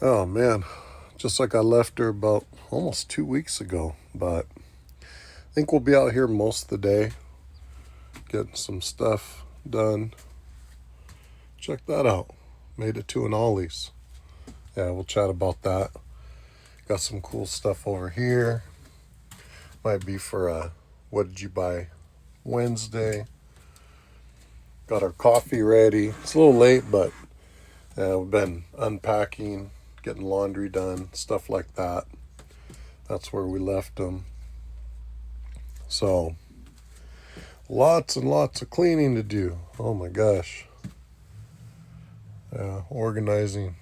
Oh man, just like I left her about almost 2 weeks ago. But I think we'll be out here most of the day getting some stuff done. Check that out. Made it to an Ollie's. Yeah, we'll chat about that. Got some cool stuff over here. Might be for what did you buy Wednesday? Got our coffee ready. It's a little late, but we've been unpacking, getting laundry done, stuff like that. That's where we left them. So, lots and lots of cleaning to do. Oh my gosh. Organizing.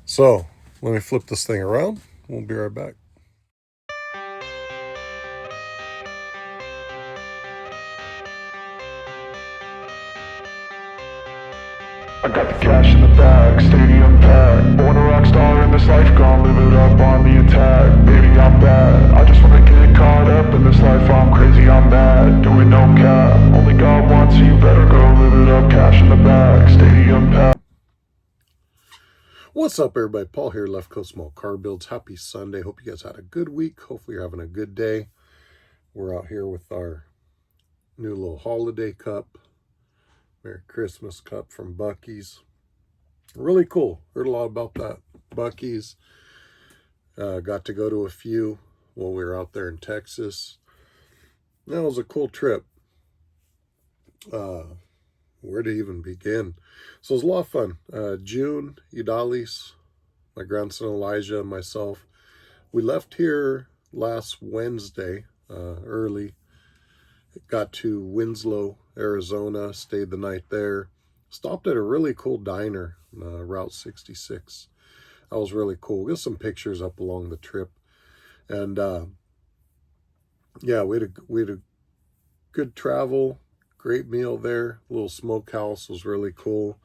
So, let me flip this thing around. We'll be right back. I got the cash in the bag, stadium packed. Born a rock star in this life, gon' live it up on the attack. Baby, I'm bad, I just wanna get caught up in this life. I'm crazy, I'm mad, doing no cap. Only God wants you, better go live it up. Cash in the bag, stadium packed. What's up, everybody? Paul here, Left Coast Small Car Builds. Happy Sunday. Hope you guys had a good week. Hopefully, you're having a good day. We're out here with our new little holiday cup. Merry Christmas cup from Buc-ee's. Really cool. Heard a lot about that. Buc-ee's. Got to go to a few while we were out there in Texas. That was a cool trip. Where to even begin? So it was a lot of fun. June, Idalis, my grandson Elijah, and myself. We left here last Wednesday early. Got to Winslow, Arizona, stayed the night there. Stopped at a really cool diner, Route 66. That was really cool. Got some pictures up along the trip. And yeah, we had a good travel, great meal there. Little smokehouse was really cool.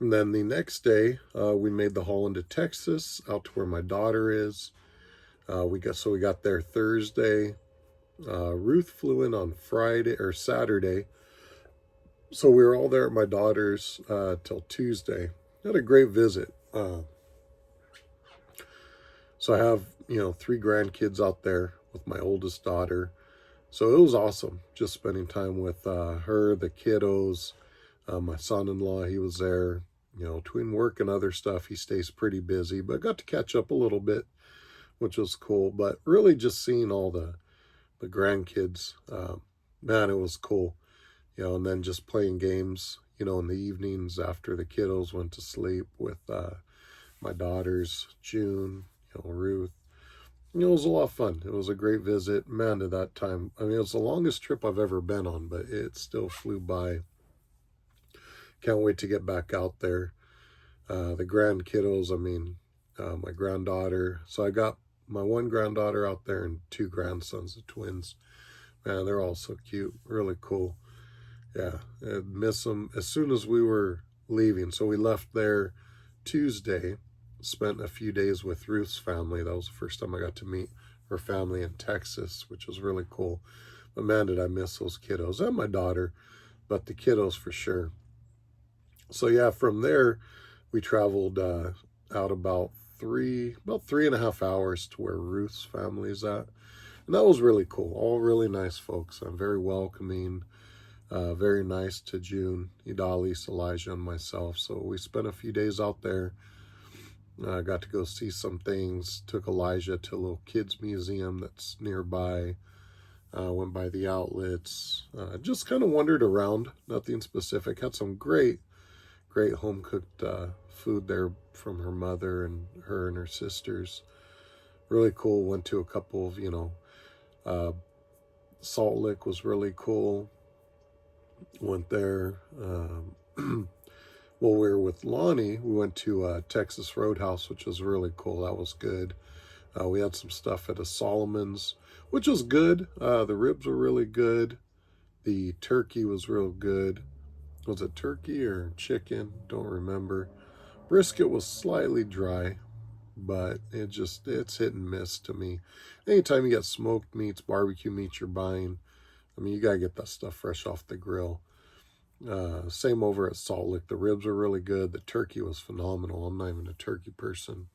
And then the next day, we made the haul into Texas, out to where my daughter is. We got there Thursday. Ruth flew in on Friday or Saturday. So we were all there at my daughter's till Tuesday. Had a great visit. So I have, 3 grandkids out there with my oldest daughter. So it was awesome just spending time with her, the kiddos, my son-in-law, he was there. Between work and other stuff, he stays pretty busy, but got to catch up a little bit, which was cool. But really just seeing all the grandkids, man, it was cool. And then just playing games, in the evenings after the kiddos went to sleep with my daughters, June, Ruth. It was a lot of fun. It was a great visit. Man, at that time, I mean, it was the longest trip I've ever been on, but it still flew by. Can't wait to get back out there. The grand kiddos, I mean, my granddaughter. So I got my one granddaughter out there and 2 grandsons, the twins. Man, they're all so cute. Really cool. Yeah, I miss them as soon as we were leaving. So we left there Tuesday, spent a few days with Ruth's family. That was the first time I got to meet her family in Texas, which was really cool. But man, did I miss those kiddos and my daughter, but the kiddos for sure. So yeah, from there, we traveled out about 3.5 hours to where Ruth's family is at. And that was really cool. All really nice folks. I'm very welcoming. Very nice to June, Idalis, Elijah, and myself. So we spent a few days out there. Got to go see some things. Took Elijah to a little kids museum that's nearby. Went by the outlets. Just kind of wandered around. Nothing specific. Had some great home cooked food there from her mother and her sisters. Really cool. Went to a couple of, Salt Lick was really cool. Went there. Well, we were with Lonnie. We went to Texas Roadhouse, which was really cool. That was good. We had some stuff at a Solomon's, which was good. The ribs were really good. The turkey was real good. Was it turkey or chicken? Don't remember. Brisket was slightly dry, but it's hit and miss to me. Anytime you get smoked meats, barbecue meats you're buying, I mean, you gotta get that stuff fresh off the grill. Same over at Salt Lick. The ribs were really good. The turkey was phenomenal. I'm not even a turkey person.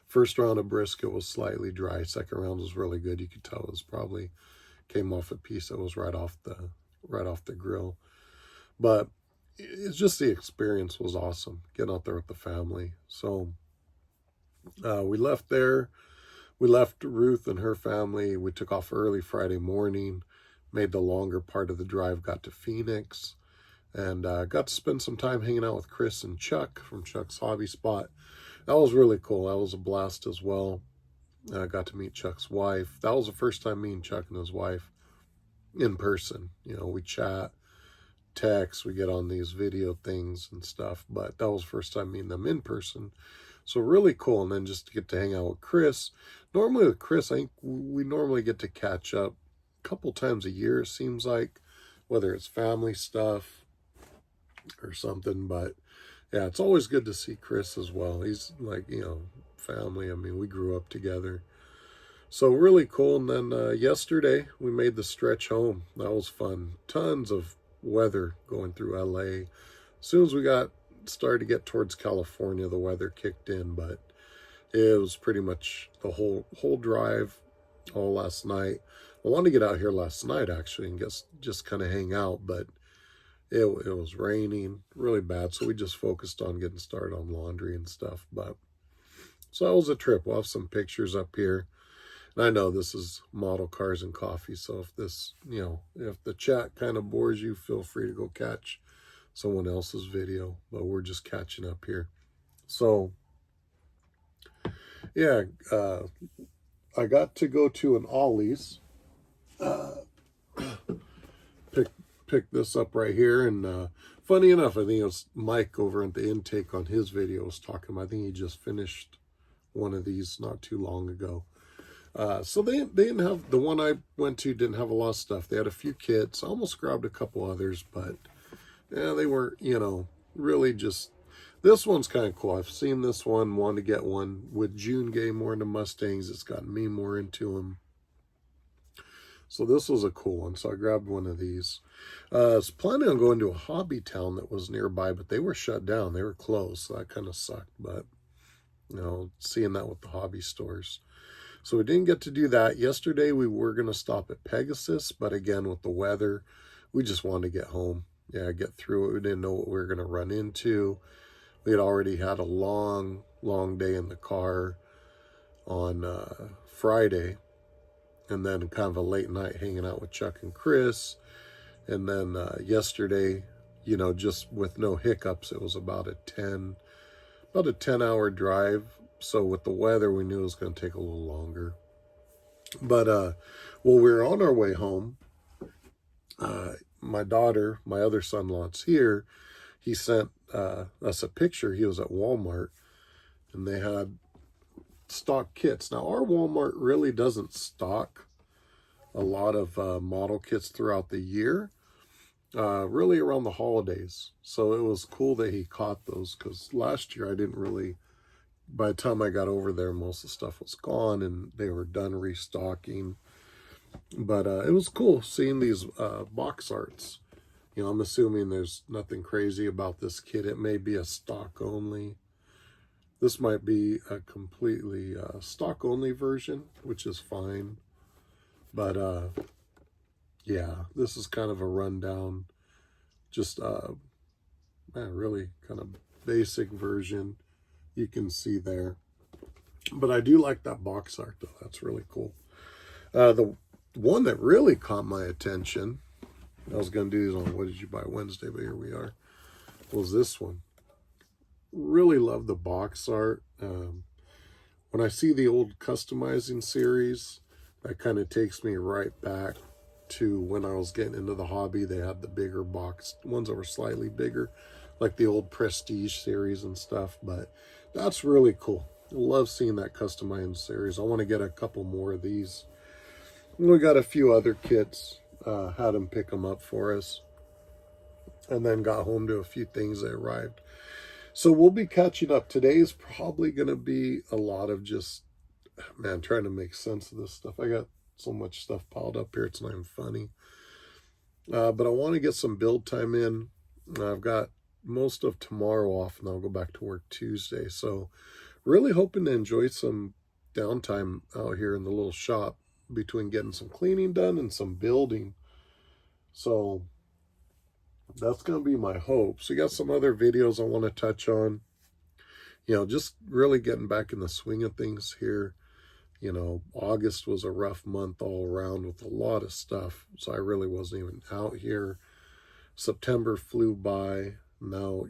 First round of brisket was slightly dry. Second round was really good. You could tell it was probably came off a piece that was right off the grill. But it's just the experience was awesome. Getting out there with the family. So we left there. We left Ruth and her family. We took off early Friday morning, made the longer part of the drive, got to Phoenix, and got to spend some time hanging out with Chris and Chuck from Chuck's Hobby Spot. That was really cool. That was a blast as well. I got to meet Chuck's wife. That was the first time meeting Chuck and his wife in person. You know, we chat, text, we get on these video things and stuff, but that was the first time meeting them in person. So really cool. And then just to get to hang out with Chris. Normally with Chris, I think we normally get to catch up a couple times a year, it seems like, whether it's family stuff or something. But yeah, it's always good to see Chris as well. He's like, you know, family. I mean, we grew up together. So really cool. And then yesterday we made the stretch home. That was fun. Tons of weather going through LA. As soon as we started to get towards California, the weather kicked in, but it was pretty much the whole drive all last night. I wanted to get out here last night actually and just kind of hang out, but it was raining really bad, so we just focused on getting started on laundry and stuff. But so that was a trip. We'll have some pictures up here. And I know this is Model Cars and Coffee, so if this, you know, if the chat kind of bores you, feel free to go catch someone else's video, but we're just catching up here. So yeah, I got to go to an Ollie's, pick this up right here, and funny enough, I think it was Mike over at the intake on his video was talking about, I think he just finished one of these not too long ago. So they didn't have, the one I went to didn't have a lot of stuff. They had a few kits. I almost grabbed a couple others, but yeah, they weren't, you know, really just, this one's kind of cool. I've seen this one, wanted to get one. With June getting more into Mustangs, it's gotten me more into them. So this was a cool one, so I grabbed one of these. I was planning on going to a hobby town that was nearby, but they were shut down. They were closed, so that kind of sucked. But, you know, seeing that with the hobby stores. So we didn't get to do that. Yesterday we were going to stop at Pegasus, but again, with the weather, we just wanted to get home. Yeah, get through it. We didn't know what we were going to run into. We had already had a long day in the car on Friday, and then kind of a late night hanging out with Chuck and Chris. And then yesterday, you know, just with no hiccups, it was about a 10-hour drive. So with the weather, we knew it was going to take a little longer. But while we were on our way home, my daughter, my other son-in-law's here, he sent us a picture. He was at Walmart, and they had stock kits. Now, our Walmart really doesn't stock a lot of model kits throughout the year, really around the holidays. So it was cool that he caught those, because last year I didn't really, by the time I got over there, most of the stuff was gone and they were done restocking. But it was cool seeing these box arts. You know, I'm assuming there's nothing crazy about this kit. It may be a stock only. This might be a completely stock only version, which is fine. But yeah, this is kind of a rundown, just really kind of basic version you can see there. But I do like that box art though. That's really cool. The one that really caught my attention, I was going to do these on What Did You Buy Wednesday, but here we are, was this one. Really love the box art. When I see the old customizing series, that kind of takes me right back to when I was getting into the hobby. They had the bigger box ones that were slightly bigger, like the old Prestige series and stuff. But that's really cool. I love seeing that customizing series. I want to get a couple more of these. We got a few other kits, had them pick them up for us, and then got home to a few things that arrived. So we'll be catching up. Today's probably going to be a lot of just, man, trying to make sense of this stuff. I got so much stuff piled up here, it's not even funny. But I want to get some build time in. I've got most of tomorrow off, and I'll go back to work Tuesday. So really hoping to enjoy some downtime out here in the little shop between getting some cleaning done and some building. So that's going to be my hope. So, you got some other videos I want to touch on. Just really getting back in the swing of things here. August was a rough month all around with a lot of stuff. So, I really wasn't even out here. September flew by. Now,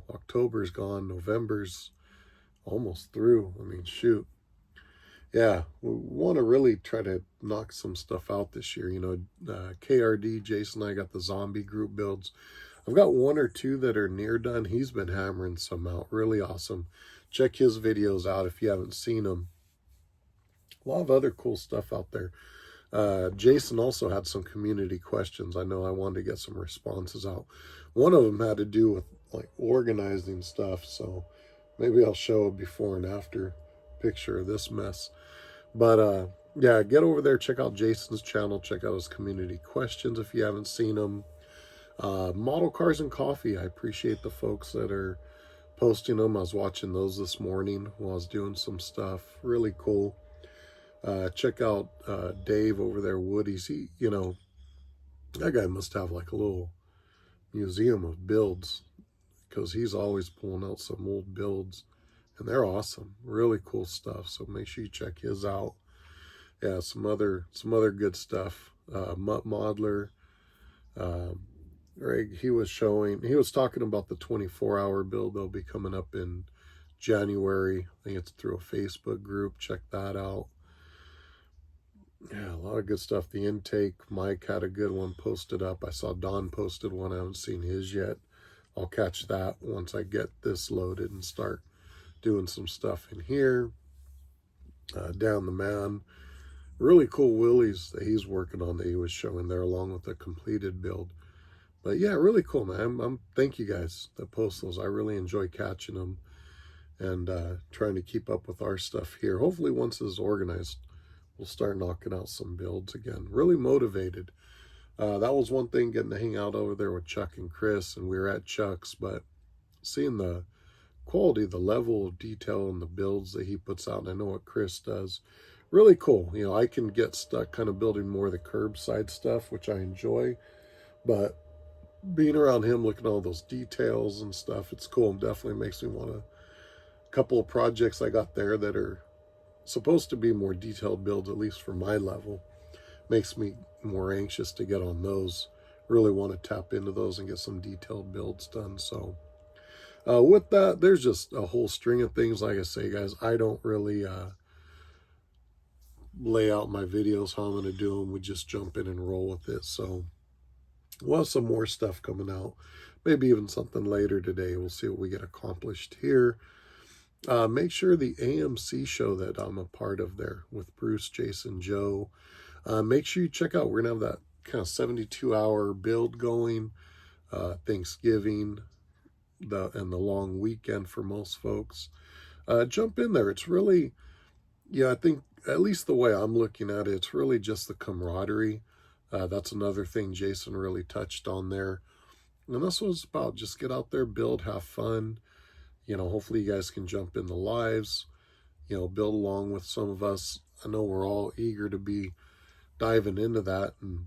October's gone. November's almost through. I mean, shoot. Yeah, we want to really try to knock some stuff out this year. KRD, Jason and I got the zombie group builds. I've got one or two that are near done. He's been hammering some out. Really awesome. Check his videos out if you haven't seen them. A lot of other cool stuff out there. Jason also had some community questions. I know I wanted to get some responses out. One of them had to do with like organizing stuff. So maybe I'll show a before and after picture of this mess. But yeah, get over there, check out Jason's channel, check out his community questions if you haven't seen them. Model Cars and Coffee, I appreciate the folks that are posting them. I was watching those this morning while I was doing some stuff. Really cool. Check out Dave over there, Woody's. That guy must have like a little museum of builds, because he's always pulling out some old builds, and they're awesome. Really cool stuff. So make sure you check his out. Yeah, some other good stuff. Mutt Modeler. Greg, he was talking about the 24-hour build that'll be coming up in January. I think it's through a Facebook group. Check that out. Yeah, a lot of good stuff. The intake, Mike had a good one posted up. I saw Don posted one. I haven't seen his yet. I'll catch that once I get this loaded and start doing some stuff in here. Down the Man. Really cool wheelies that he's working on that he was showing there along with the completed build. But yeah, really cool, man. Thank you guys that post those. I really enjoy catching them and trying to keep up with our stuff here. Hopefully once this is organized, we'll start knocking out some builds again. Really motivated. That was one thing, getting to hang out over there with Chuck and Chris, and we were at Chuck's, but seeing the quality, the level of detail in the builds that he puts out, and I know what Chris does, really cool. I can get stuck kind of building more of the curbside stuff, which I enjoy, but being around him, looking at all those details and stuff, it's cool. It definitely makes me want a couple of projects I got there that are supposed to be more detailed builds, at least for my level. Makes me more anxious to get on those. Really want to tap into those and get some detailed builds done. So with that, there's just a whole string of things. Like I say, guys, I don't really lay out my videos how I'm going to do them. We just jump in and roll with it. So we'll have some more stuff coming out. Maybe even something later today. We'll see what we get accomplished here. Make sure the AMC show that I'm a part of there with Bruce, Jason, Joe. Make sure you check out. We're going to have that kind of 72-hour build going. Thanksgiving and the long weekend for most folks. Jump in there. It's really, I think, at least the way I'm looking at it, it's really just the camaraderie. That's another thing Jason really touched on there. And that's what it's about. Just get out there, build, have fun. Hopefully you guys can jump in the lives, build along with some of us. I know we're all eager to be diving into that, and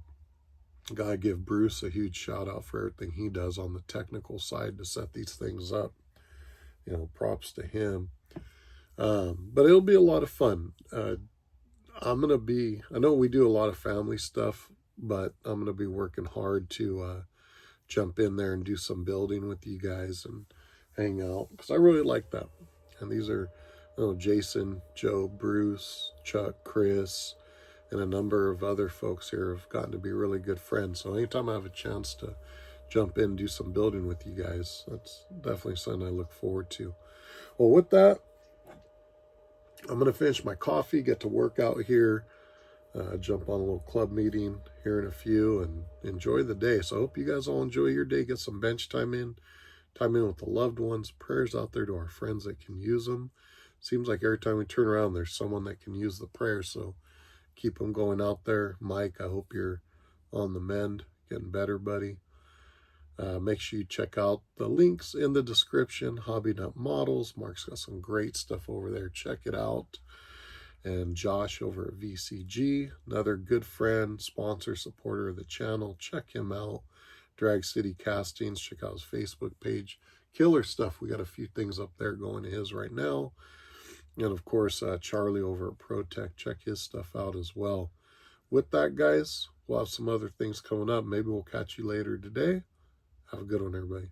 gotta give Bruce a huge shout out for everything he does on the technical side to set these things up. Props to him. But it'll be a lot of fun. I know we do a lot of family stuff, but I'm going to be working hard to jump in there and do some building with you guys and hang out, because I really like that. And these are Jason, Joe, Bruce, Chuck, Chris, and a number of other folks here have gotten to be really good friends. So anytime I have a chance to jump in and do some building with you guys, that's definitely something I look forward to. Well, with that, I'm going to finish my coffee, get to work out here, jump on a little club meeting here in a few, and enjoy the day. So I hope you guys all enjoy your day, get some bench time in with the loved ones. Prayers out there to our friends that can use them. Seems like every time we turn around, there's someone that can use the prayer. So keep them going out there. Mike, I hope you're on the mend, getting better, buddy. Make sure you check out the links in the description. Hobby Nut Models. Mark's got some great stuff over there. Check it out. And Josh over at VCG, another good friend, sponsor, supporter of the channel. Check him out. Drag City Castings. Check out his Facebook page. Killer stuff. We got a few things up there going to his right now. And of course, Charlie over at ProTech. Check his stuff out as well. With that, guys, we'll have some other things coming up. Maybe we'll catch you later today. Have a good one, everybody.